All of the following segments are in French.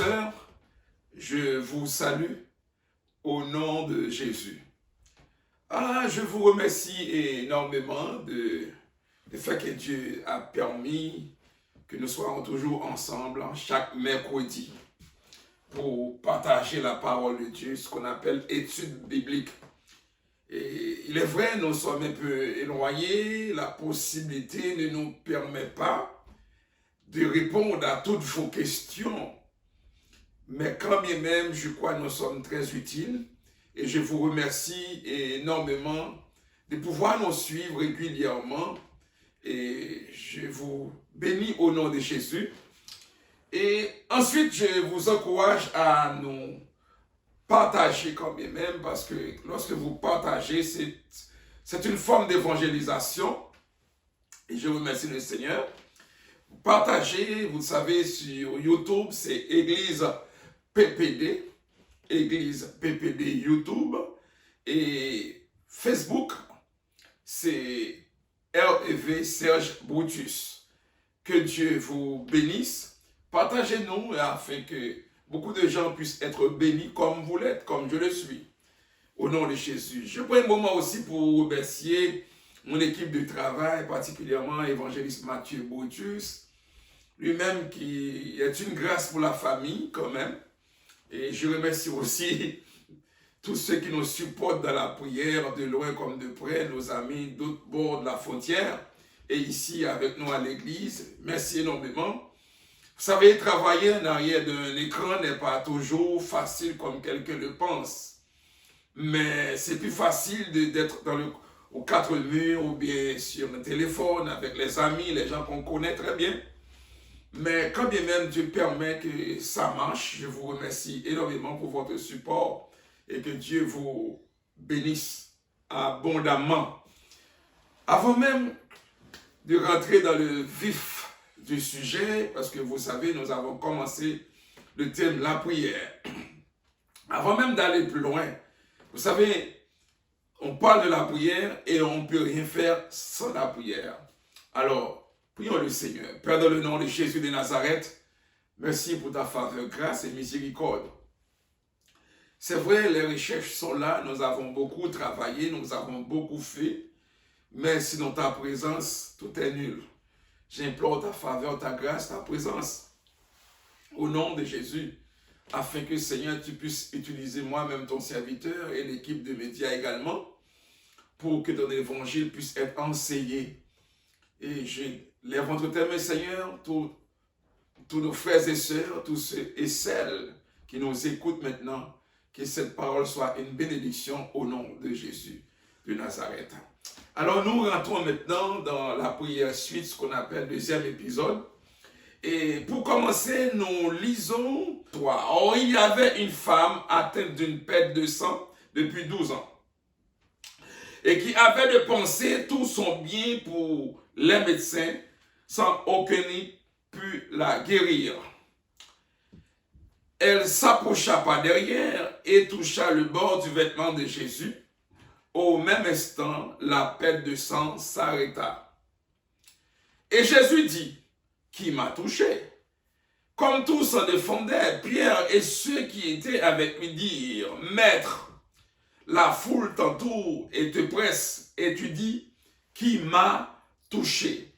sœurs, je vous salue au nom de Jésus. Je vous remercie énormément du fait que Dieu a permis que nous soyons toujours ensemble chaque mercredi pour partager la parole de Dieu, ce qu'on appelle étude biblique. Et il est vrai, nous sommes un peu éloignés, la possibilité ne nous permet pas de répondre à toutes vos questions. Mais quand bien même, je crois que nous sommes très utiles et je vous remercie énormément de pouvoir nous suivre régulièrement et je vous bénis au nom de Jésus. Et ensuite, je vous encourage à nous partager quand bien même parce que lorsque vous partagez, c'est une forme d'évangélisation et je remercie le Seigneur. Partagez, vous savez, sur YouTube, c'est Église PPD YouTube, et Facebook, c'est REV Serge Brutus. Que Dieu vous bénisse. Partagez-nous afin que beaucoup de gens puissent être bénis comme vous l'êtes, comme je le suis. Au nom de Jésus. Je prends un moment aussi pour remercier mon équipe de travail, particulièrement évangéliste Mathieu Brutus, lui-même qui est une grâce pour la famille quand même. Et je remercie aussi tous ceux qui nous supportent dans la prière, de loin comme de près, nos amis d'autres bords de la frontière, et ici avec nous à l'église. Merci énormément. Vous savez, travailler en arrière d'un écran n'est pas toujours facile comme quelqu'un le pense. Mais c'est plus facile d'être aux quatre murs ou bien sur un téléphone avec les amis, les gens qu'on connaît très bien. Mais quand bien même Dieu permet que ça marche, je vous remercie énormément pour votre support et que Dieu vous bénisse abondamment. Avant même de rentrer dans le vif du sujet, parce que vous savez, nous avons commencé le thème la prière. Avant même d'aller plus loin, vous savez, on parle de la prière et on ne peut rien faire sans la prière. Alors, prions le Seigneur. Père, dans le nom de Jésus de Nazareth, merci pour ta faveur, grâce et miséricorde. C'est vrai, les recherches sont là, nous avons beaucoup travaillé, nous avons beaucoup fait, mais sinon ta présence, tout est nul. J'implore ta faveur, ta grâce, ta présence, au nom de Jésus, afin que, Seigneur, tu puisses utiliser moi-même ton serviteur et l'équipe de médias également, pour que ton évangile puisse être enseigné. Et je lève entre tes mains, Seigneur, tous nos frères et sœurs, tous ceux et celles qui nous écoutent maintenant, que cette parole soit une bénédiction au nom de Jésus de Nazareth. Alors nous rentrons maintenant dans la prière suite, ce qu'on appelle le deuxième épisode. Et pour commencer, nous lisons 3. Or, il y avait une femme atteinte d'une perte de sang depuis 12 ans et qui avait dépensé tout son bien pour les médecins sans aucun pu la guérir. Elle s'approcha par derrière et toucha le bord du vêtement de Jésus. Au même instant, la perte de sang s'arrêta. Et Jésus dit, « Qui m'a touché ?» Comme tous s'en défendaient, Pierre et ceux qui étaient avec lui dirent, « Maître, la foule t'entoure et te presse, et tu dis, « Qui m'a touché ?»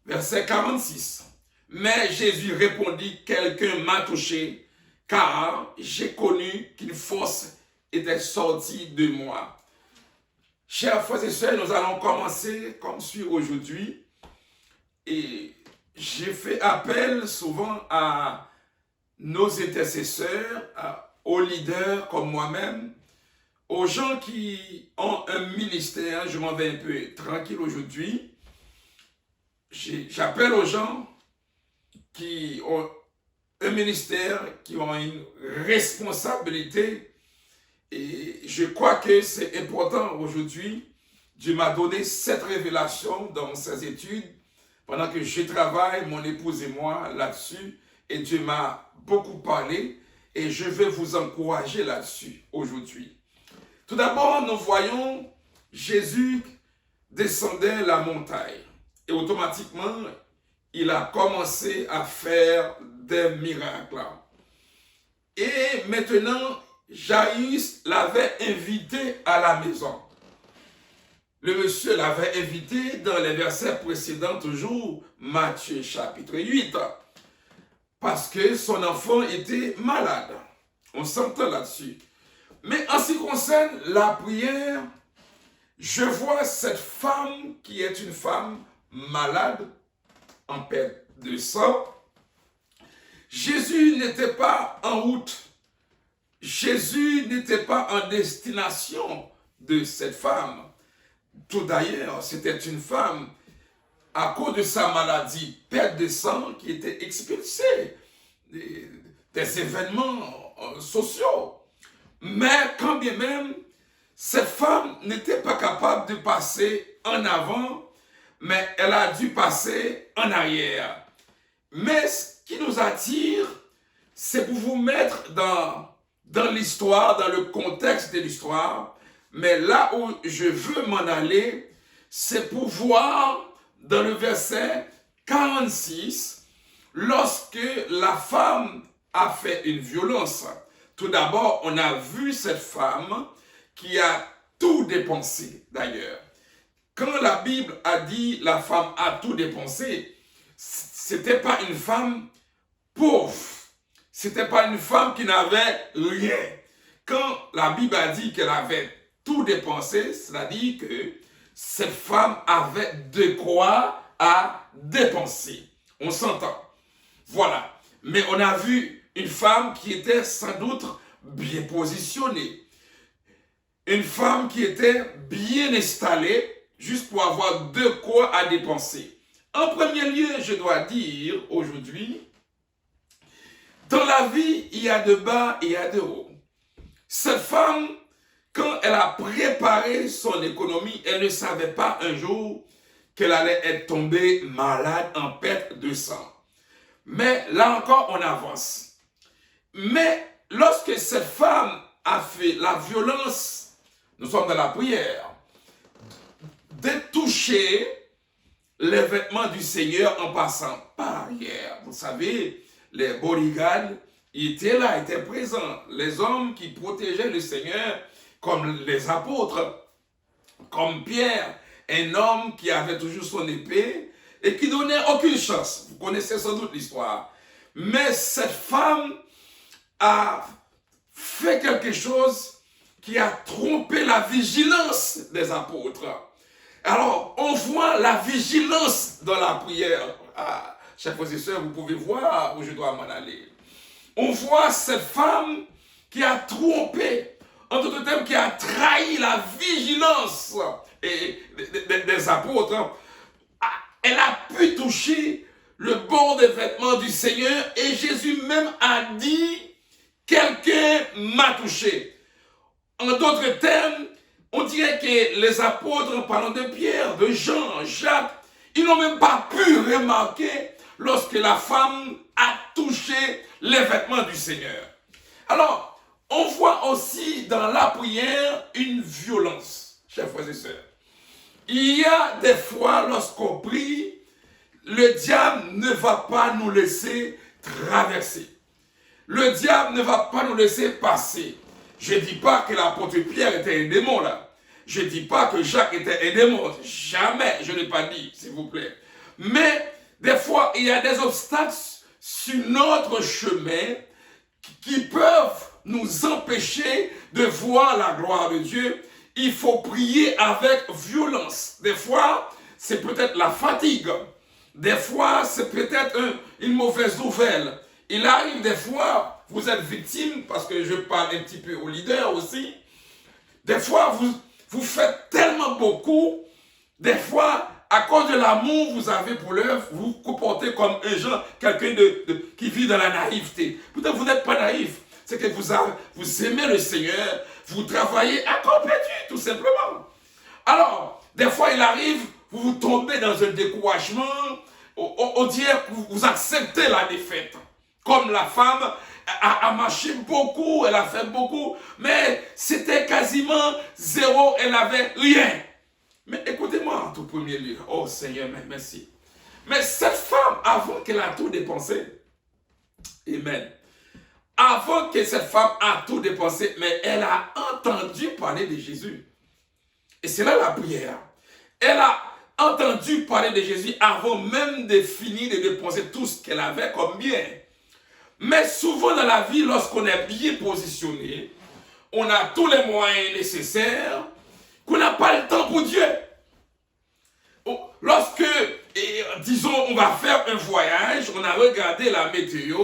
Verset 46. Mais Jésus répondit, « Quelqu'un m'a touché, car j'ai connu qu'une force était sortie de moi. » Chers frères et sœurs, nous allons commencer comme suit aujourd'hui. Et j'ai fait appel souvent à nos intercesseurs, aux leaders comme moi-même, aux gens qui ont un ministère. Je m'en vais un peu tranquille aujourd'hui. J'appelle aux gens qui ont un ministère, qui ont une responsabilité. Et je crois que c'est important aujourd'hui. Dieu m'a donné cette révélation dans ces études pendant que je travaille, mon épouse et moi, là-dessus. Et Dieu m'a beaucoup parlé et je vais vous encourager là-dessus aujourd'hui. Tout d'abord, nous voyons Jésus descendait la montagne et automatiquement, il a commencé à faire des miracles. Et maintenant, Jaïs l'avait invité à la maison. Le monsieur l'avait invité dans les versets précédents, toujours Matthieu chapitre 8, parce que son enfant était malade. On s'entend là-dessus. Mais en ce qui concerne la prière, je vois cette femme qui est une femme malade, en perte de sang. Jésus n'était pas en route. Jésus n'était pas en destination de cette femme. Tout d'ailleurs, c'était une femme, à cause de sa maladie, perte de sang, qui était expulsée des événements sociaux. Mais quand bien même, cette femme n'était pas capable de passer en avant, mais elle a dû passer en arrière. Mais ce qui nous attire, c'est pour vous mettre dans l'histoire, dans le contexte de l'histoire. Mais là où je veux m'en aller, c'est pour voir dans le verset 46, lorsque la femme a fait une violence. Tout d'abord, on a vu cette femme qui a tout dépensé, d'ailleurs. Quand la Bible a dit la femme a tout dépensé, c'était pas une femme pauvre. C'était pas une femme qui n'avait rien. Quand la Bible a dit qu'elle avait tout dépensé, c'est-à-dire que cette femme avait de quoi à dépenser. On s'entend. Voilà. Mais on a vu une femme qui était sans doute bien positionnée. Une femme qui était bien installée, juste pour avoir de quoi à dépenser. En premier lieu, je dois dire aujourd'hui, dans la vie, il y a de bas et il y a de haut. Cette femme, quand elle a préparé son économie, elle ne savait pas un jour qu'elle allait être tombée malade en perte de sang. Mais là encore, on avance. Mais lorsque cette femme a fait la violence, nous sommes dans la prière, de toucher les vêtements du Seigneur en passant par arrière. Vous savez, les bodyguards étaient là, étaient présents. Les hommes qui protégeaient le Seigneur, comme les apôtres, comme Pierre, un homme qui avait toujours son épée et qui donnait aucune chance. Vous connaissez sans doute l'histoire. Mais cette femme a fait quelque chose qui a trompé la vigilance des apôtres. Alors, on voit la vigilance dans la prière. Ah, chers frères et sœurs, vous pouvez voir où je dois m'en aller. On voit cette femme qui a trompé, en d'autres termes, qui a trahi la vigilance des apôtres. Elle a pu toucher le bord des vêtements du Seigneur et Jésus même a dit, quelqu'un m'a touché. En d'autres termes, on dirait que les apôtres, en parlant de Pierre, de Jean, Jacques, ils n'ont même pas pu remarquer lorsque la femme a touché les vêtements du Seigneur. Alors, on voit aussi dans la prière une violence, chers frères et sœurs. Il y a des fois, lorsqu'on prie, le diable ne va pas nous laisser traverser. Le diable ne va pas nous laisser passer. Je ne dis pas que l'apôtre Pierre était un démon là. Je ne dis pas que Jacques était un démon. Jamais, je n'ai pas dit, s'il vous plaît. Mais des fois, il y a des obstacles sur notre chemin qui peuvent nous empêcher de voir la gloire de Dieu. Il faut prier avec violence. Des fois, c'est peut-être la fatigue. Des fois, c'est peut-être une mauvaise nouvelle. Il arrive des fois, vous êtes victime, parce que je parle un petit peu aux leaders aussi. Des fois, vous faites tellement beaucoup. Des fois, à cause de l'amour que vous avez pour l'œuvre, vous vous comportez comme un genre, quelqu'un qui vit dans la naïveté. Peut-être que vous n'êtes pas naïf. C'est que vous aimez le Seigneur, vous travaillez à complétude, tout simplement. Alors, des fois, il arrive, vous tombez dans un découragement, on dirait que vous acceptez la défaite. Comme la femme a marché beaucoup, elle a fait beaucoup, mais c'était quasiment zéro, elle n'avait rien. Mais écoutez-moi en tout premier lieu, oh Seigneur, merci. Mais cette femme, avant qu'elle a tout dépensé, amen, avant que cette femme a tout dépensé, mais elle a entendu parler de Jésus. Et c'est là la prière. Elle a entendu parler de Jésus avant même de finir de dépenser tout ce qu'elle avait comme bien. Mais souvent dans la vie, lorsqu'on est bien positionné, on a tous les moyens nécessaires, qu'on n'a pas le temps pour Dieu. Lorsque, disons, on va faire un voyage, on a regardé la météo,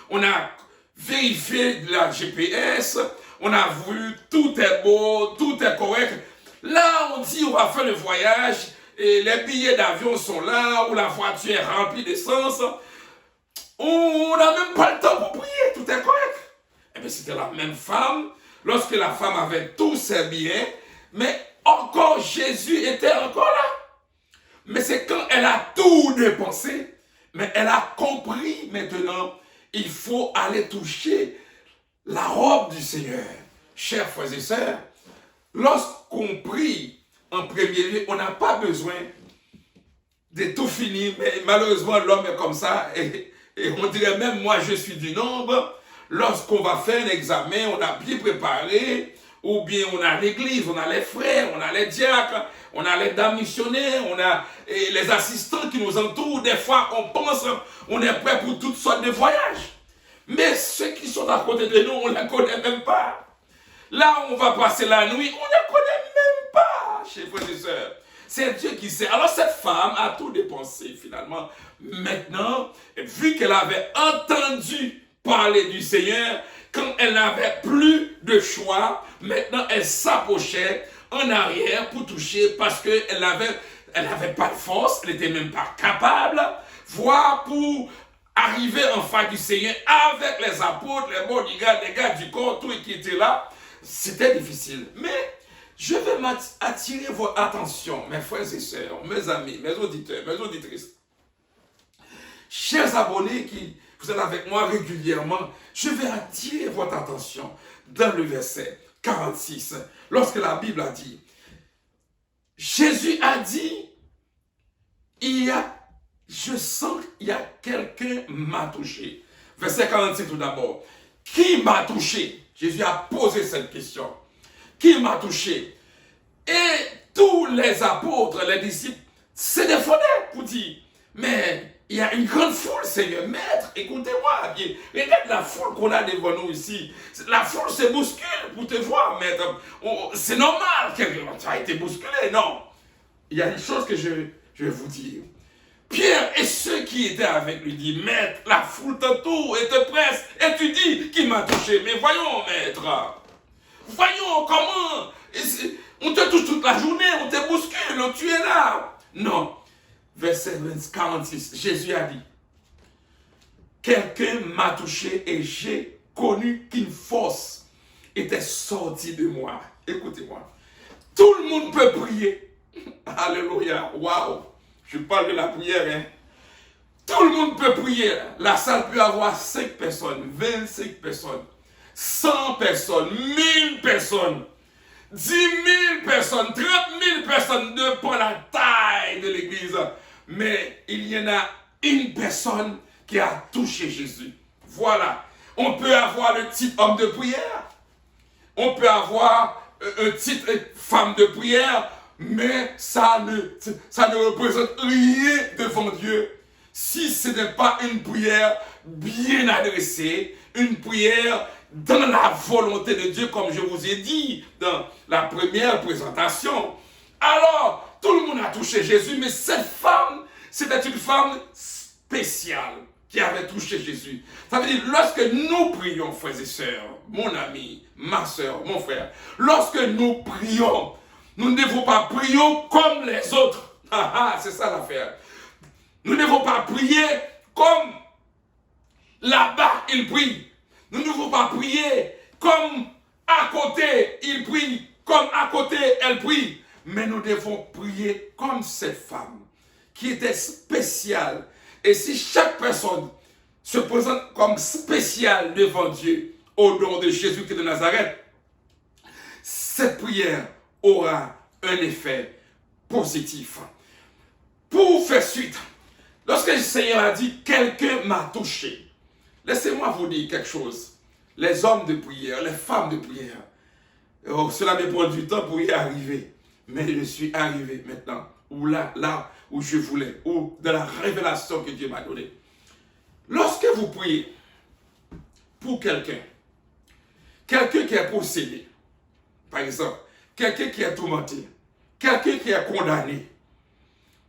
on a vérifié la GPS, on a vu tout est beau, tout est correct. Là, on dit on va faire le voyage, et les billets d'avion sont là, ou la voiture est remplie d'essence. On n'a même pas le temps pour prier, tout est correct. Eh bien, c'était la même femme, lorsque la femme avait tous ses biens, mais encore Jésus était encore là. Mais c'est quand elle a tout dépensé, mais elle a compris maintenant, il faut aller toucher la robe du Seigneur. Chers frères et sœurs, lorsqu'on prie en premier lieu, on n'a pas besoin de tout finir, mais malheureusement l'homme est comme ça, et on dirait même moi je suis du nombre. Lorsqu'on va faire un examen, on a bien préparé, ou bien on a l'église, on a les frères, on a les diacres, on a les dames missionnaires, on a les assistants qui nous entourent. Des fois, on pense, on est prêt pour toutes sortes de voyages. Mais ceux qui sont à côté de nous, on ne les connaît même pas. Là, on va passer la nuit, on ne les connaît même pas, chers frères et sœurs. C'est Dieu qui sait. Alors cette femme a tout dépensé finalement. Maintenant, vu qu'elle avait entendu parler du Seigneur, quand elle n'avait plus de choix, maintenant elle s'approchait en arrière pour toucher parce qu'elle n'avait pas de force, elle n'était même pas capable, voire pour arriver en face du Seigneur avec les apôtres, les bodyguards, les gars du corps, tout qui étaient là. C'était difficile. Mais je vais attirer votre attention, mes frères et sœurs, mes amis, mes auditeurs, mes auditrices. Chers abonnés qui vous êtes avec moi régulièrement, je vais attirer votre attention dans le verset 46, lorsque la Bible a dit, Jésus a dit, je sens qu'il y a quelqu'un m'a touché. Verset 46 tout d'abord. Qui m'a touché? Jésus a posé cette question. Qui m'a touché? Et tous les apôtres, les disciples, se défendaient pour dire, mais il y a une grande foule, Seigneur, maître, écoutez-moi bien. Regarde la foule qu'on a devant nous ici. La foule se bouscule pour te voir, maître. C'est normal que tu as été bousculé, non. Il y a une chose que je vais vous dire. Pierre et ceux qui étaient avec lui disent, maître, la foule t'entoure et te presse, et tu dis qui m'a touché. Mais voyons, maître, voyons comment, on te touche toute la journée, on te bouscule, tu es là. Non. Verset 46, Jésus a dit, quelqu'un m'a touché et j'ai connu qu'une force était sortie de moi. Écoutez-moi, tout le monde peut prier. Alléluia, waouh, je parle de la prière. Hein. Tout le monde peut prier. La salle peut avoir 5 personnes, 25 personnes, 100 personnes, 1000 personnes, 10 000 personnes, 30 000 personnes, dépend la taille de l'église. Mais il y en a une personne qui a touché Jésus. Voilà. On peut avoir le titre homme de prière. On peut avoir un titre femme de prière. Mais ça ne représente rien devant Dieu. Si ce n'est pas une prière bien adressée, une prière dans la volonté de Dieu, comme je vous ai dit dans la première présentation. Alors, tout le monde a touché Jésus, mais cette femme, c'était une femme spéciale qui avait touché Jésus. Ça veut dire, lorsque nous prions, frères et sœurs, mon ami, ma sœur, mon frère, lorsque nous prions, nous ne devons pas prier comme les autres. C'est ça l'affaire. Nous ne devons pas prier comme là-bas ils prient. Nous ne devons pas prier comme à côté ils prient, comme à côté elle prie. Mais nous devons prier comme cette femme qui était spéciale. Et si chaque personne se présente comme spéciale devant Dieu au nom de Jésus-Christ de Nazareth, cette prière aura un effet positif. Pour faire suite, lorsque le Seigneur a dit « quelqu'un m'a touché », laissez-moi vous dire quelque chose. les hommes de prière, les femmes de prière. Oh, cela me prend du temps pour y arriver. Mais je suis arrivé maintenant, ou là où je voulais, ou dans la révélation que Dieu m'a donnée. Lorsque vous priez pour quelqu'un qui est possédé, par exemple, quelqu'un qui est tourmenté, quelqu'un qui est condamné,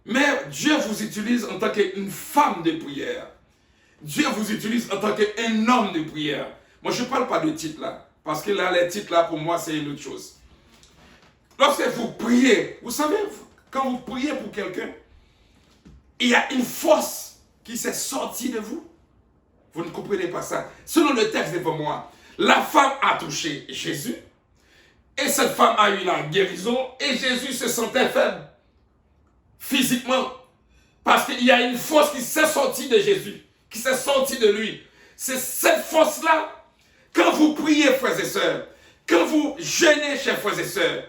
mais Dieu vous utilise en tant qu'une femme de prière. Dieu vous utilise en tant qu'un homme de prière. Moi, je ne parle pas de titre là, parce que là, les titres là, pour moi, c'est une autre chose. Lorsque vous priez, vous savez, quand vous priez pour quelqu'un, il y a une force qui s'est sortie de vous. Vous ne comprenez pas ça. Selon le texte devant moi, la femme a touché Jésus, et cette femme a eu la guérison, et Jésus se sentait faible, physiquement, parce qu'il y a une force qui s'est sortie de Jésus, qui s'est sortie de lui. C'est cette force-là, quand vous priez, frères et sœurs, quand vous jeûnez, chers frères et sœurs,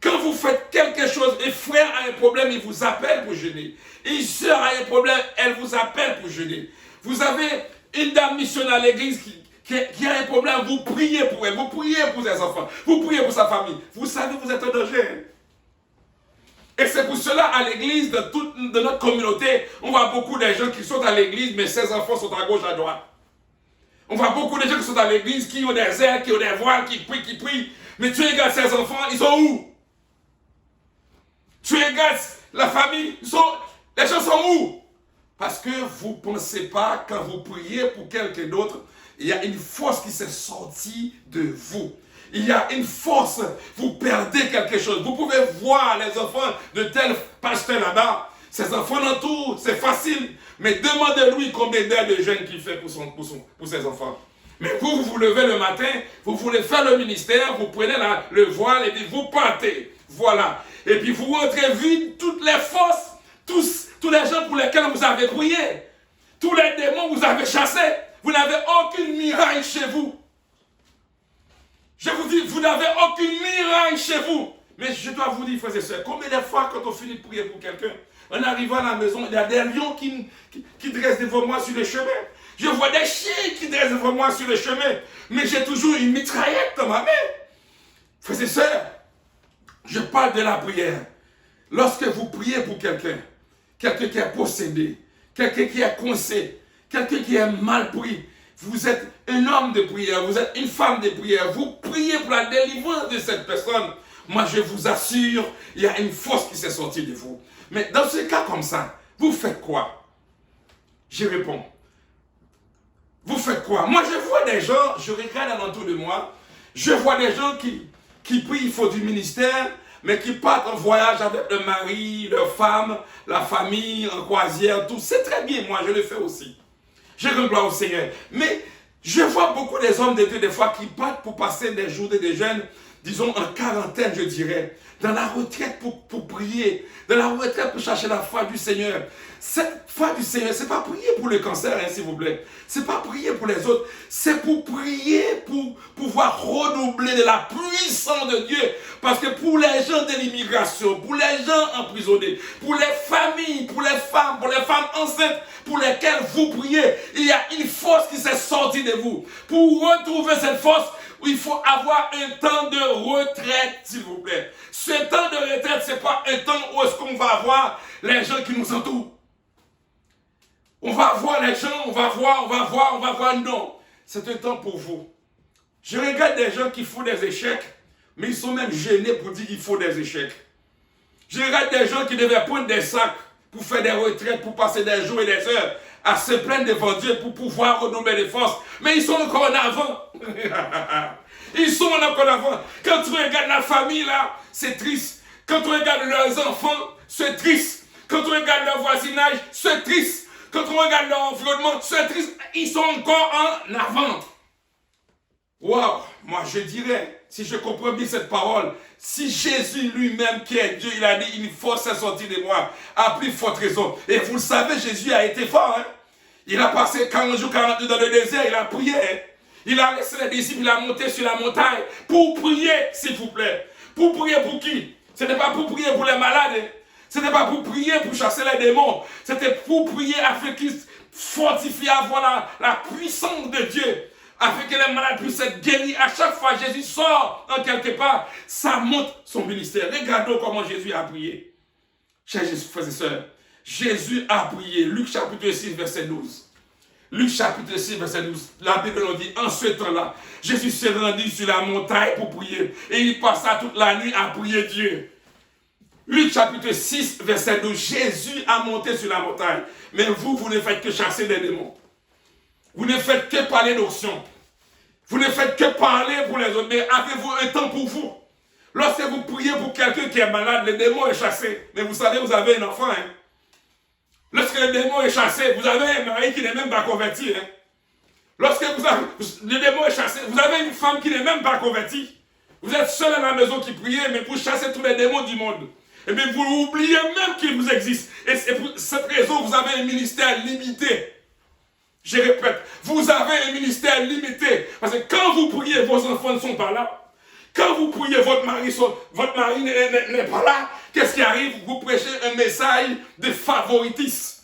quand vous faites quelque chose, et frère a un problème, il vous appelle pour jeûner. Une sœur a un problème, elle vous appelle pour jeûner. Vous avez une dame missionnaire à l'église qui a un problème, vous priez pour elle, vous priez pour ses enfants, vous priez pour sa famille. Vous savez, vous êtes en danger. Et c'est pour cela, à l'église, de notre communauté, on voit beaucoup de gens qui sont à l'église, mais ses enfants sont à gauche, à droite. On voit beaucoup de gens qui sont à l'église, qui ont des ailes, qui ont des voiles, qui prient. Mais tu regardes ses enfants, ils sont où? Tu regardes la famille, les gens sont où? Parce que vous ne pensez pas, quand vous priez pour quelqu'un d'autre, il y a une force qui s'est sortie de vous. Il y a une force, vous perdez quelque chose. Vous pouvez voir les enfants de tel pasteur là-bas. Ses enfants l'entourent, c'est facile. Mais demandez-lui combien d'heures de jeûne qu'il fait pour ses enfants. Mais vous vous levez le matin, vous voulez faire le ministère, vous prenez le voile et puis vous partez. Voilà. Et puis vous rentrez vide toutes les forces, tous les gens pour lesquels vous avez prié, tous les démons que vous avez chassés. Vous n'avez aucune miraille chez vous. Je vous dis, vous n'avez aucune miraille chez vous. Mais je dois vous dire, frères et sœurs, combien de fois quand on finit de prier pour quelqu'un, en arrivant à la maison, il y a des lions qui dressent devant moi sur le chemin. Je vois des chiens qui dressent devant moi sur le chemin. Mais j'ai toujours une mitraillette dans ma main. Frères et sœurs, je parle de la prière. Lorsque vous priez pour quelqu'un qui est possédé, quelqu'un qui est coincé, quelqu'un qui est mal pris, vous êtes un homme de prière, vous êtes une femme de prière, vous priez pour la délivrance de cette personne. Moi, je vous assure, il y a une force qui s'est sortie de vous. Mais dans ce cas comme ça, vous faites quoi? Je réponds. Vous faites quoi? Moi, je vois des gens, je regarde alentour de moi, je vois des gens qui prient, il faut du ministère, mais qui partent en voyage avec le mari, leur femme, la famille, en croisière, tout. C'est très bien, moi, je le fais aussi. Je rends gloire au Seigneur. Mais je vois beaucoup des hommes de Dieu, des fois, qui partent pour passer des journées de jeûne, disons en quarantaine, je dirais, dans la retraite pour prier, dans la retraite pour chercher la foi du Seigneur. Cette foi du Seigneur, ce n'est pas prier pour le cancer, hein, s'il vous plaît. Ce n'est pas prier pour les autres. C'est pour prier, pour pouvoir redoubler de la puissance de Dieu. Parce que pour les gens de l'immigration, pour les gens emprisonnés, pour les familles, pour les femmes enceintes, pour lesquelles vous priez, il y a une force qui s'est sortie de vous. Pour retrouver cette force, il faut avoir un temps de retraite, s'il vous plaît. Ce temps de retraite, ce n'est pas un temps où est-ce qu'on va voir les gens qui nous entourent. On va voir les gens, on va voir, non. C'est un temps pour vous. Je regarde des gens qui font des échecs, mais ils sont même gênés pour dire qu'il faut des échecs. Je regarde des gens qui devaient prendre des sacs pour faire des retraites, pour passer des jours et des heures à se plaindre devant Dieu pour pouvoir renouveler les forces. Mais ils sont encore en avant. Ils sont encore en avant. Quand tu regardes la famille là, c'est triste. Quand tu regardes leurs enfants, c'est triste. Quand tu regardes leur voisinage, c'est triste. Quand on regarde leur environnement, c'est triste, ils sont encore en avant. Waouh, moi je dirais, si je comprends bien cette parole, si Jésus lui-même qui est Dieu, il a dit une force est sortie de moi, à plus forte raison. Et vous le savez, Jésus a été fort. Hein? Il a passé 40 jours, 40 nuits dans le désert, il a prié. Hein? Il a laissé les disciples, il a monté sur la montagne pour prier, s'il vous plaît. Pour prier pour qui? Ce n'est pas pour prier pour les malades. Hein? Ce n'était pas pour prier pour chasser les démons. C'était pour prier afin qu'ils fortifient, avoir la puissance de Dieu. afin que les malades puissent être guéris. À chaque fois, Jésus sort en quelque part, ça montre son ministère. Regardons comment Jésus a prié. Chers frères et sœurs, Jésus a prié. Luc chapitre 6, verset 12. Luc chapitre 6, verset 12. La Bible nous dit, en ce temps-là, Jésus s'est rendu sur la montagne pour prier. Et il passa toute la nuit à prier Dieu. Luc chapitre 6, verset 12. Jésus a monté sur la montagne. Mais vous ne faites que chasser des démons. Vous ne faites que parler d'onction. Vous ne faites que parler pour les autres. Mais avez-vous un temps pour vous? Lorsque vous priez pour quelqu'un qui est malade, le démon est chassé. Mais vous savez, vous avez un enfant. Hein? Lorsque le démon est chassé, vous avez un mari qui n'est même pas converti. Hein? Lorsque le démon est chassé, vous avez une femme qui n'est même pas convertie. Vous êtes seul à la maison qui priez, mais vous chassez tous les démons du monde. Et bien vous oubliez même qu'il vous existe. Et c'est pour cette raison que vous avez un ministère limité. Je répète, vous avez un ministère limité. Parce que quand vous priez, vos enfants ne sont pas là. Quand vous priez, votre mari n'est pas là. Qu'est-ce qui arrive? Vous prêchez un message de favoritisme.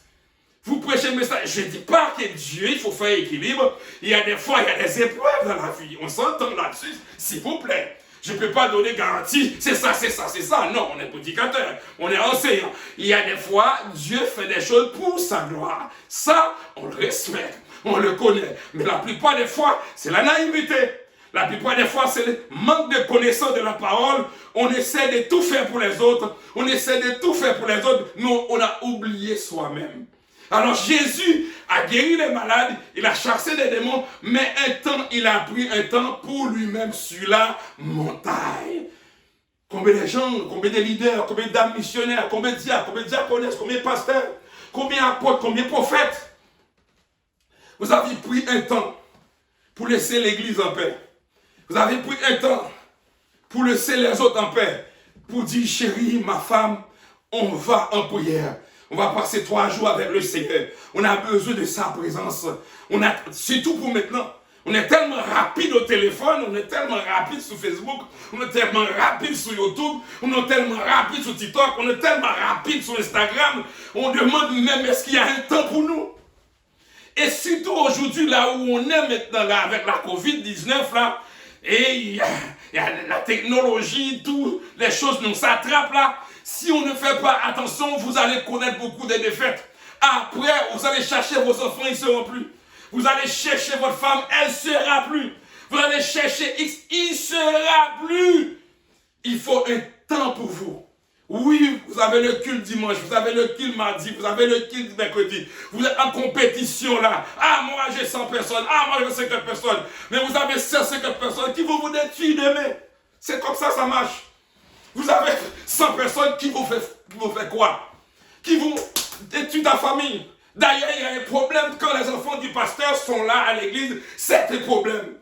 Vous prêchez un message. Je ne dis pas que Dieu, il faut faire équilibre. Il y a des fois, il y a des épreuves dans la vie. On s'entend là-dessus, s'il vous plaît. Je ne peux pas donner garantie, c'est ça, c'est ça, c'est ça. Non, on est prédicateur, on est enseignant. Il y a des fois, Dieu fait des choses pour sa gloire. Ça, on le respecte, on le connaît. Mais la plupart des fois, c'est la naïveté. La plupart des fois, c'est le manque de connaissance de la parole. On essaie de tout faire pour les autres. On essaie de tout faire pour les autres. Nous, on a oublié soi-même. Alors Jésus a guéri les malades, il a chassé des démons, mais il a pris un temps pour lui-même sur la montagne. Combien de gens, combien de leaders, combien d'âmes missionnaires, combien de diacres, combien de diaconesses, combien de pasteurs, combien d'apôtres, combien de prophètes. Vous avez pris un temps pour laisser l'église en paix. Vous avez pris un temps pour laisser les autres en paix. Pour dire, chérie, ma femme, on va en prière. On va passer 3 jours avec le Seigneur. On a besoin de sa présence. Surtout pour maintenant. On est tellement rapide au téléphone, on est tellement rapide sur Facebook, on est tellement rapide sur YouTube, on est tellement rapide sur TikTok, on est tellement rapide sur Instagram. On demande même est-ce qu'il y a un temps pour nous? Et surtout aujourd'hui, là où on est maintenant, là, avec la COVID-19, là, et il y a la technologie, toutes les choses nous s'attrapent là. Si on ne fait pas attention, vous allez connaître beaucoup de défaites. Après, vous allez chercher vos enfants, ils ne seront plus. Vous allez chercher votre femme, elle ne sera plus. Vous allez chercher X, il ne sera plus. Il faut un temps pour vous. Oui, vous avez le culte dimanche, vous avez le culte mardi, vous avez le culte mercredi. Vous êtes en compétition là. Ah, moi j'ai 100 personnes. Ah, moi j'ai 50 personnes. Mais vous avez 150 personnes qui vont vous détruire demain. C'est comme ça marche. Vous avez 100 personnes qui vous fait quoi? Qui vous détruisent ta famille. D'ailleurs, il y a un problème quand les enfants du pasteur sont là à l'église. C'est un problème.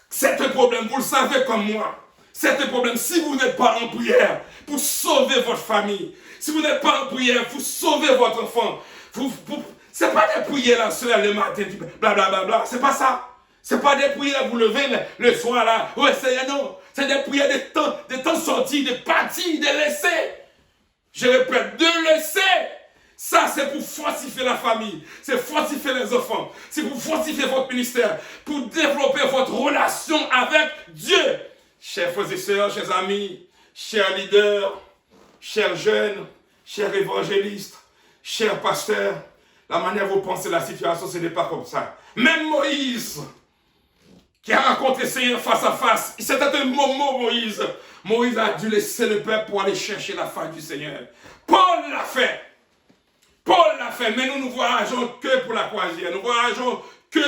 C'est un problème, vous le savez comme moi. C'est un problème. Si vous n'êtes pas en prière pour sauver votre famille, si vous n'êtes pas en prière pour sauver votre enfant, ce n'est pas des prières là, le matin, blablabla, c'est pas ça. Ce n'est pas des prières vous lever le soir là. Ouais, non. C'est des prières de temps sorti, de partir, de laisser. Je répète, de laisser. Ça, c'est pour fortifier la famille. C'est fortifier les enfants. C'est pour fortifier votre ministère. Pour développer votre relation avec Dieu. Chers frères et sœurs, chers amis, chers leaders, chers jeunes, chers évangélistes, chers pasteurs, la manière dont vous pensez la situation, ce n'est pas comme ça. Même Moïse, qui a rencontré le Seigneur face à face, c'était un moment, Moïse. Moïse a dû laisser le peuple pour aller chercher la face du Seigneur. Paul l'a fait. Paul l'a fait, mais nous ne voyageons que pour la croisière. Nous voyageons que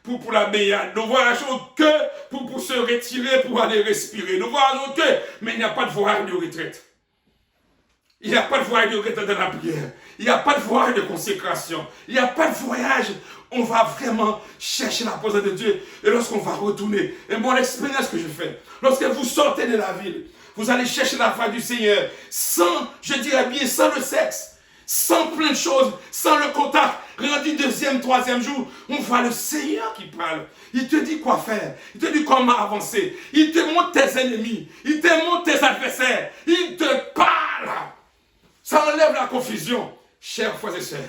pour la baignade. Nous voyageons que pour se retirer, pour aller respirer. Nous voyageons que, mais il n'y a pas de voyage de retraite. Il n'y a pas de voyage de retraite dans la prière. Il n'y a pas de voyage de consécration. Il n'y a pas de voyage. On va vraiment chercher la présence de Dieu. Et lorsqu'on va retourner, et moi l'expérience que je fais, lorsque vous sortez de la ville, vous allez chercher la face du Seigneur sans, je dirais bien, sans le sexe. Sans plein de choses, sans le contact, rendu 2e, 3e jour, on voit le Seigneur qui parle. Il te dit quoi faire, il te dit comment avancer, il te montre tes ennemis, il te montre tes adversaires, il te parle. Ça enlève la confusion. Chers frères et sœurs,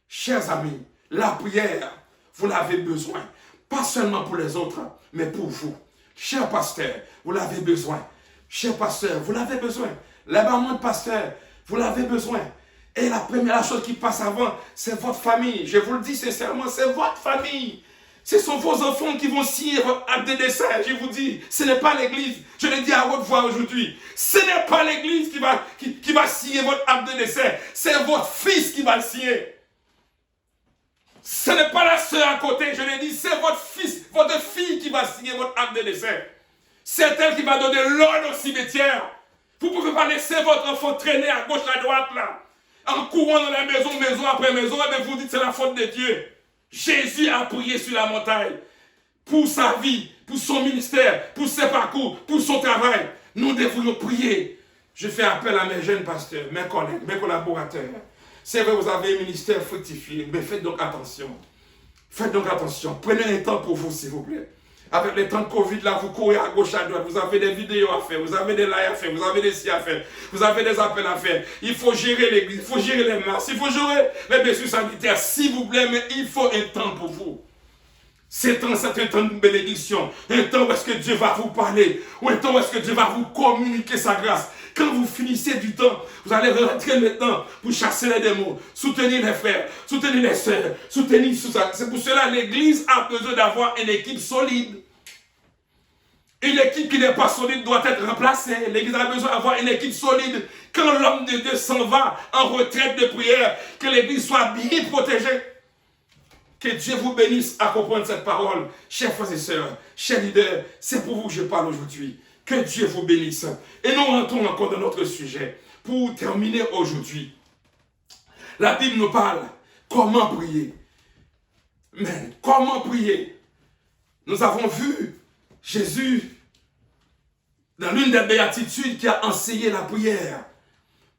chers amis, la prière vous l'avez besoin. Pas seulement pour les autres, mais pour vous. Cher pasteur, vous l'avez besoin. Cher pasteur, vous l'avez besoin. La maman de pasteur, vous l'avez besoin. Et la première chose qui passe avant, c'est votre famille. Je vous le dis sincèrement, c'est votre famille. Ce sont vos enfants qui vont signer votre acte de décès. Je vous dis, ce n'est pas l'église. Je le dis à haute voix aujourd'hui. Ce n'est pas l'église qui va signer votre acte de décès. C'est votre fils qui va le signer. Ce n'est pas la sœur à côté. Je l'ai dit, c'est votre fils, votre fille qui va signer votre acte de décès. C'est elle qui va donner l'ordre au cimetière. Vous ne pouvez pas laisser votre enfant traîner à gauche, à droite, là. En courant dans la maison, maison après maison, et bien vous dites que c'est la faute de Dieu. Jésus a prié sur la montagne pour sa vie, pour son ministère, pour ses parcours, pour son travail. Nous devrions prier. Je fais appel à mes jeunes pasteurs, mes collègues, mes collaborateurs. C'est vrai, vous avez un ministère fructifié, mais faites donc attention. Faites donc attention. Prenez un temps pour vous, s'il vous plaît. Avec les temps de Covid, là, vous courez à gauche, à droite, vous avez des vidéos à faire, vous avez des lives à faire, vous avez des sites à faire, vous avez des appels à faire. Il faut gérer l'église, il faut gérer les masses, il faut gérer les blessures sanitaires, s'il vous plaît, mais il faut un temps pour vous. C'est un temps de bénédiction, un temps où est-ce que Dieu va vous parler, ou un temps où est-ce que Dieu va vous communiquer sa grâce. Quand vous finissez du temps, vous allez rentrer maintenant pour chasser les démons, soutenir les frères, soutenir les sœurs, soutenir tout ça. C'est pour cela que l'église a besoin d'avoir une équipe solide. Une équipe qui n'est pas solide doit être remplacée. L'église a besoin d'avoir une équipe solide. Quand l'homme de Dieu s'en va en retraite de prière, que l'église soit bien protégée. Que Dieu vous bénisse à comprendre cette parole. Chers frères et sœurs, chers leaders, c'est pour vous que je parle aujourd'hui. Que Dieu vous bénisse. Et nous rentrons encore dans notre sujet. Pour terminer aujourd'hui, la Bible nous parle comment prier. Mais comment prier? Nous avons vu Jésus, dans l'une des béatitudes, qui a enseigné la prière.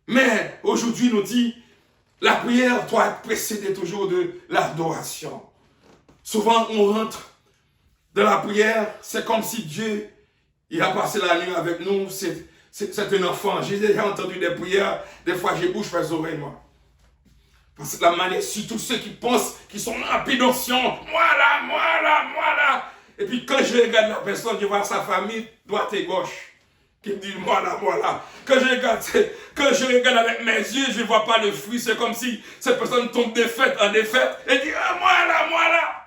Mais aujourd'hui, il nous dit, la prière doit être précédée toujours de l'adoration. Souvent, on rentre dans la prière, c'est comme si Dieu, il a passé la nuit avec nous, c'est un enfant. J'ai déjà entendu des prières, des fois, j'ai bouche les oreilles, moi. Parce que la manière, surtout ceux qui pensent, qui sont en pédonction, moi là. Et puis quand je regarde la personne, je vois sa famille, droite et gauche, qui me dit moi là. Quand je regarde avec mes yeux, je ne vois pas le fruit. C'est comme si cette personne tombe défaite en défaite et dit moi là.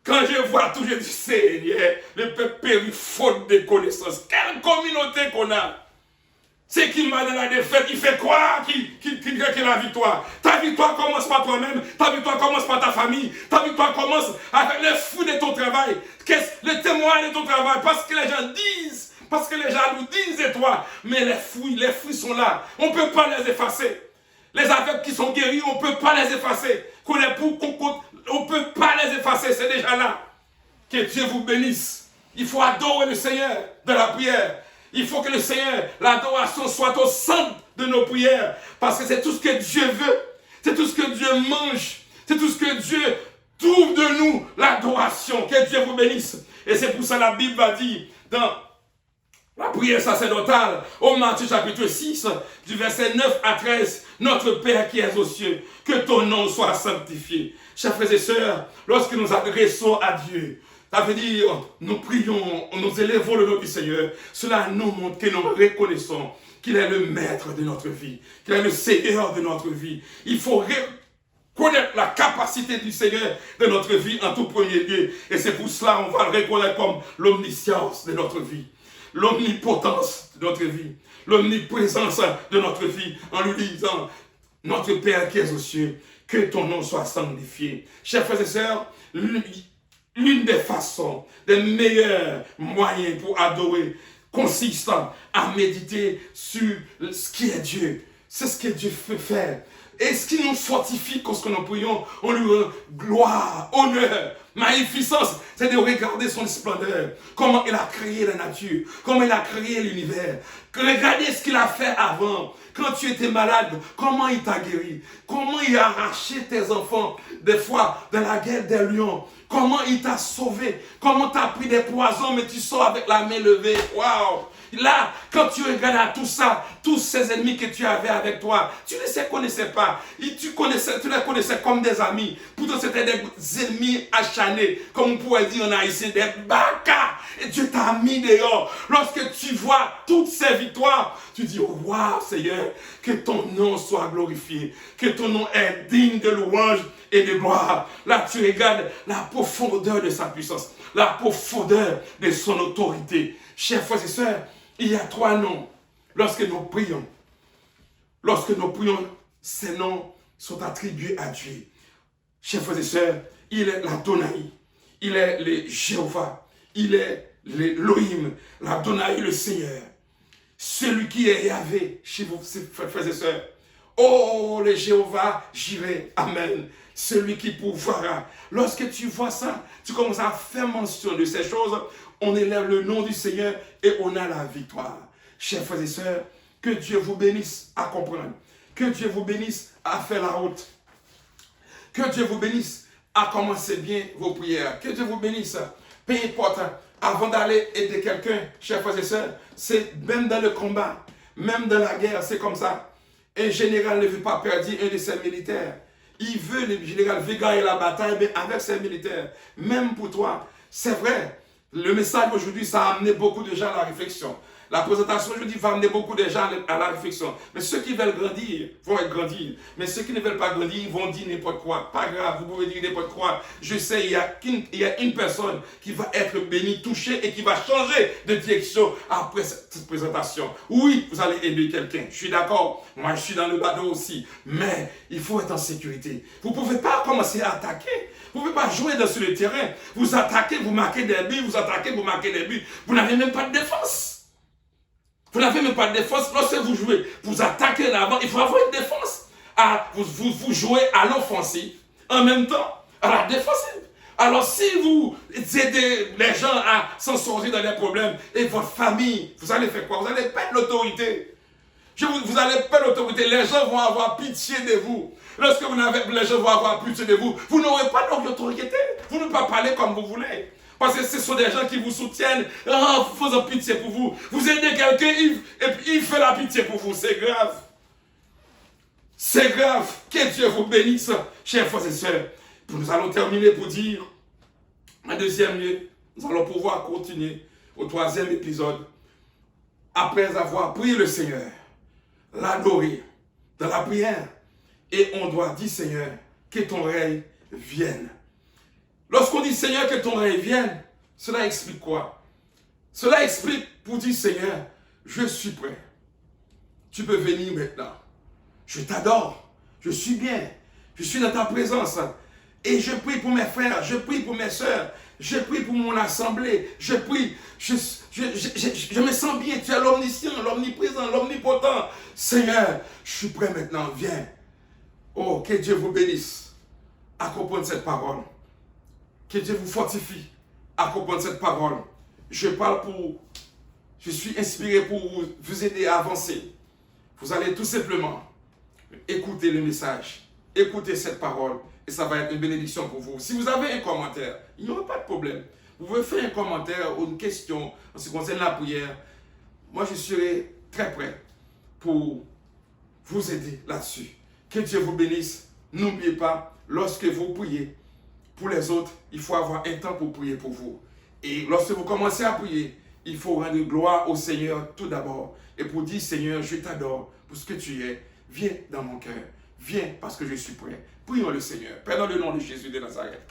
Quand je vois tout, je dis Seigneur, le peuple périt faute de connaissance. Quelle communauté qu'on a! C'est qui m'a donné la défaite, il fait quoi qui a la victoire? Ta victoire commence par toi-même, ta victoire commence par ta famille, ta victoire commence avec les fruits de ton travail, le témoin de ton travail, parce que les gens disent, parce que les gens nous disent de toi, mais les fruits sont là, on ne peut pas les effacer. Les aveugles qui sont guéris, on ne peut pas les effacer. On ne peut pas les effacer, c'est déjà là. Que Dieu vous bénisse. Il faut adorer le Seigneur de la prière. Il faut que le Seigneur, l'adoration soit au centre de nos prières. Parce que c'est tout ce que Dieu veut. C'est tout ce que Dieu mange. C'est tout ce que Dieu trouve de nous, l'adoration. Que Dieu vous bénisse. Et c'est pour ça que la Bible va dire dans la prière sacerdotale, au Matthieu chapitre 6, du verset 9 à 13, notre Père qui es aux cieux, que ton nom soit sanctifié. Chers frères et sœurs, lorsque nous adressons à Dieu, ça veut dire, nous prions, nous élevons le nom du Seigneur. Cela nous montre que nous reconnaissons qu'il est le maître de notre vie, qu'il est le Seigneur de notre vie. Il faut reconnaître la capacité du Seigneur de notre vie en tout premier lieu. Et c'est pour cela qu'on va le reconnaître comme l'omniscience de notre vie, l'omnipotence de notre vie, l'omniprésence de notre vie, en lui disant, notre Père qui es aux cieux, que ton nom soit sanctifié. Chers frères et sœurs, l'une des façons, des meilleurs moyens pour adorer consiste à méditer sur ce qui est Dieu. C'est ce que Dieu peut faire. Et ce qui nous fortifie quand nous prions, on lui rend gloire, honneur. Magnificence, c'est de regarder son splendeur. Comment il a créé la nature. Comment il a créé l'univers. Regardez ce qu'il a fait avant. Quand tu étais malade, comment il t'a guéri. Comment il a arraché tes enfants, des fois, de la guerre des lions. Comment il t'a sauvé. Comment tu as pris des poisons, mais tu sors avec la main levée. Waouh! Là, quand tu regardes à tout ça, tous ces ennemis que tu avais avec toi, tu ne les connaissais pas. Tu les connaissais comme des amis. Pourtant, c'était des ennemis acharnés, comme on pourrait dire en haïtien, des baka. Et Dieu t'a mis dehors. Lorsque tu vois toutes ces victoires, tu dis, oh, waouh, Seigneur, que ton nom soit glorifié, que ton nom est digne de louange et de gloire. Là, tu regardes la profondeur de sa puissance, la profondeur de son autorité. Chers frères et sœurs, il y a 3 noms. Lorsque nous prions, ces noms sont attribués à Dieu. Chers frères et sœurs, il est l'Adonai, il est le Jéhovah, il est l'Elohim, l'Adonai, le Seigneur. Celui qui est Yahvé, chez vous, frères et sœurs. Oh, le Jéhovah, j'irai. Amen. Celui qui pourvoira. Lorsque tu vois ça, tu commences à faire mention de ces choses. On élève le nom du Seigneur et on a la victoire. Chers frères et sœurs, que Dieu vous bénisse à comprendre. Que Dieu vous bénisse à faire la route. Que Dieu vous bénisse à commencer bien vos prières. Que Dieu vous bénisse. Peu importe, avant d'aller aider quelqu'un, chers frères et sœurs, c'est même dans le combat, même dans la guerre, c'est comme ça. Un général ne veut pas perdre un de ses militaires. Il veut, le général veut gagner la bataille, mais avec ses militaires. Même pour toi, c'est vrai. Le message aujourd'hui, ça a amené beaucoup de gens à la réflexion. La présentation aujourd'hui va amener beaucoup de gens à la réflexion. Mais ceux qui veulent grandir vont grandir. Mais ceux qui ne veulent pas grandir, ils vont dire n'importe quoi. Pas grave, vous pouvez dire n'importe quoi. Je sais, il y a une personne qui va être bénie, touchée et qui va changer de direction après cette présentation. Oui, vous allez aider quelqu'un. Je suis d'accord. Moi, je suis dans le badaud aussi. Mais il faut être en sécurité. Vous ne pouvez pas commencer à attaquer. Vous ne pouvez pas jouer sur le terrain. Vous attaquez, vous marquez des buts. Vous attaquez, vous marquez des buts. Vous n'avez même pas de défense. Vous n'avez même pas de défense. Lorsque vous jouez, vous attaquez l'avant. Il faut avoir une défense. Vous jouez à l'offensive en même temps à la défensive. Alors si vous aidez les gens à s'en sortir dans les problèmes et votre famille, vous allez faire quoi? Vous allez perdre l'autorité. Vous allez perdre l'autorité. Les gens vont avoir pitié de vous. Lorsque les gens vont avoir pitié de vous, vous n'aurez pas l'autorité. Vous ne pouvez pas parler comme vous voulez. Parce que ce sont des gens qui vous soutiennent, faisant pitié pour vous. Vous aidez quelqu'un et puis il fait la pitié pour vous. C'est grave. C'est grave. Que Dieu vous bénisse, chers frères et sœurs. Nous allons terminer pour dire, en deuxième lieu, nous allons pouvoir continuer au 3e épisode. Après avoir prié le Seigneur, l'adorer dans la prière. Et on doit dire, Seigneur, que ton règne vienne. Lorsqu'on dit Seigneur, que ton règne vienne, cela explique quoi? Cela explique pour dire Seigneur, je suis prêt. Tu peux venir maintenant. Je t'adore. Je suis bien. Je suis dans ta présence. Et je prie pour mes frères. Je prie pour mes soeurs. Je prie pour mon assemblée. Je prie. Je me sens bien. Tu es l'omniscient, l'omniprésent, l'omnipotent. Seigneur, je suis prêt maintenant. Viens. Oh, que Dieu vous bénisse à comprendre cette parole. Que Dieu vous fortifie à comprendre cette parole. Je suis inspiré pour vous aider à avancer. Vous allez tout simplement écouter le message, écouter cette parole, et ça va être une bénédiction pour vous. Si vous avez un commentaire, il n'y aura pas de problème. Vous pouvez faire un commentaire ou une question en ce qui concerne la prière. Moi, je serai très prêt pour vous aider là-dessus. Que Dieu vous bénisse. N'oubliez pas, lorsque vous priez, pour les autres, il faut avoir un temps pour prier pour vous. Et lorsque vous commencez à prier, il faut rendre gloire au Seigneur tout d'abord. Et pour dire, Seigneur, je t'adore pour ce que tu es. Viens dans mon cœur. Viens parce que je suis prêt. Prions le Seigneur. Père, dans le nom de Jésus de Nazareth.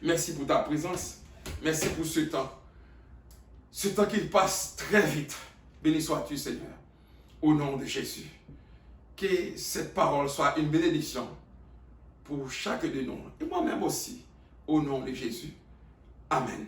Merci pour ta présence. Merci pour ce temps. Ce temps qui passe très vite. Béni sois-tu, Seigneur. Au nom de Jésus. Que cette parole soit une bénédiction pour chaque de nous, et moi-même aussi, au nom de Jésus. Amen.